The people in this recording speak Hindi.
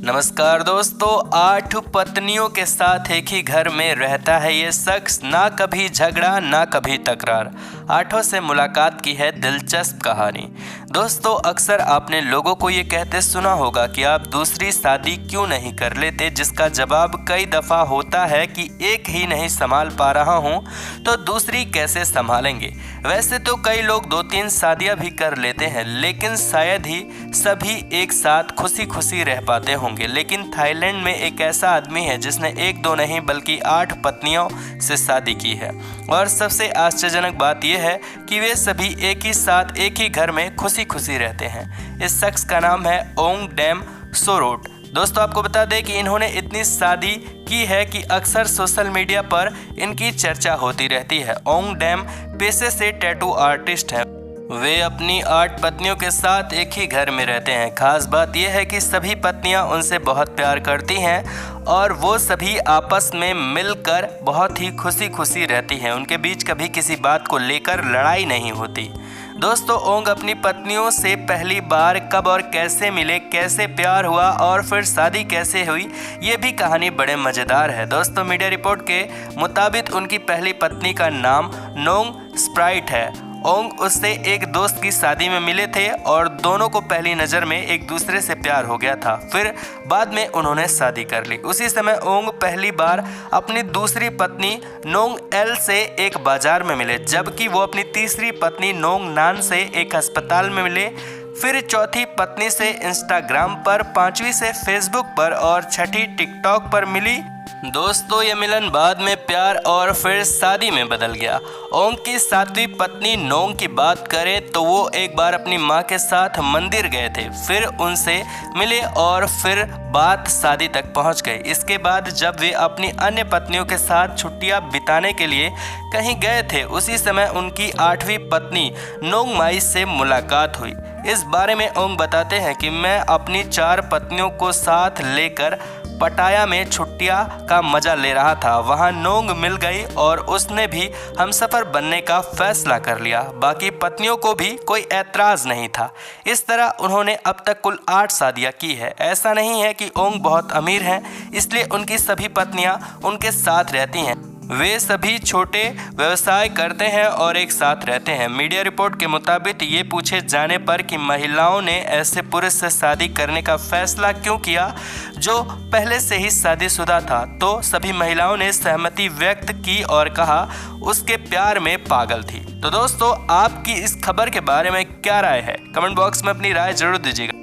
नमस्कार दोस्तों, 8 पत्नियों के साथ एक ही घर में रहता है ये शख्स। ना कभी झगड़ा ना कभी तकरार, 8 से मुलाकात की है दिलचस्प कहानी। दोस्तों, अक्सर आपने लोगों को ये कहते सुना होगा कि आप दूसरी शादी क्यों नहीं कर लेते, जिसका जवाब कई दफ़ा होता है कि एक ही नहीं संभाल पा रहा हूँ तो दूसरी कैसे संभालेंगे। वैसे तो कई लोग 2-3 शादियाँ भी कर लेते हैं, लेकिन शायद ही सभी एक साथ खुशी खुशी रह पाते होंगे। लेकिन थाईलैंड में एक ऐसा आदमी है जिसने 1-2 नहीं बल्कि 8 पत्नियों से शादी की है। और सबसे आश्चर्यजनक बात यह है कि वे सभी एक ही साथ एक ही घर में खुशी खुशी रहते हैं। इस शख्स का नाम है ओंग डैम सोरोट। दोस्तों, आपको बता दें कि इन्होंने इतनी शादी की है कि अक्सर सोशल मीडिया पर इनकी चर्चा होती रहती है। ओंग डैम पेशे से टैटू आर्टिस्ट हैं। वे अपनी 8 पत्नियों के साथ एक ही घर में रहते हैं। खास बात यह है कि सभी पत्नियां उनसे बहुत प्यार करती हैं और वो सभी आपस में मिलकर बहुत ही खुशी खुशी रहती हैं। उनके बीच कभी किसी बात को लेकर लड़ाई नहीं होती। दोस्तों, ओंग अपनी पत्नियों से पहली बार कब और कैसे मिले, कैसे प्यार हुआ और फिर शादी कैसे हुई, ये भी कहानी बड़े मज़ेदार है। दोस्तों, मीडिया रिपोर्ट के मुताबिक उनकी पहली पत्नी का नाम नोंग स्प्राइट है। ओंग उससे एक दोस्त की शादी में मिले थे और दोनों को पहली नज़र में एक दूसरे से प्यार हो गया था। फिर बाद में उन्होंने शादी कर ली। उसी समय ओंग पहली बार अपनी दूसरी पत्नी नोंग एल से एक बाजार में मिले, जबकि वो अपनी तीसरी पत्नी नोंग नान से एक अस्पताल में मिले। फिर चौथी पत्नी से इंस्टाग्राम पर, 5वीं से फेसबुक पर और 6ठी टिकटॉक पर मिली। दोस्तों, ये मिलन बाद में प्यार और फिर शादी में बदल गया। ओंग की 7वीं पत्नी नोंग की बात करें तो वो एक बार अपनी मां के साथ मंदिर गए थे, फिर उनसे मिले और फिर बात शादी तक पहुंच गई। इसके बाद जब वे अपनी अन्य पत्नियों के साथ छुट्टियां बिताने के लिए कहीं गए थे, उसी समय उनकी 8वीं पत्नी नोंग माई से मुलाकात हुई। इस बारे में ओंग बताते हैं कि मैं अपनी 4 पत्नियों को साथ लेकर पटाया में छुट्टियां का मजा ले रहा था। वहां नोंग मिल गई और उसने भी हमसफर बनने का फैसला कर लिया। बाकी पत्नियों को भी कोई ऐतराज नहीं था। इस तरह उन्होंने अब तक कुल 8 शादियां की है। ऐसा नहीं है कि ओंग बहुत अमीर हैं, इसलिए उनकी सभी पत्नियां उनके साथ रहती हैं। वे सभी छोटे व्यवसाय करते हैं और एक साथ रहते हैं। मीडिया रिपोर्ट के मुताबिक ये पूछे जाने पर कि महिलाओं ने ऐसे पुरुष से शादी करने का फैसला क्यों किया जो पहले से ही शादीशुदा था, तो सभी महिलाओं ने सहमति व्यक्त की और कहा उसके प्यार में पागल थी। तो दोस्तों, आपकी इस खबर के बारे में क्या राय है? कमेंट बॉक्स में अपनी राय जरूर दीजिएगा।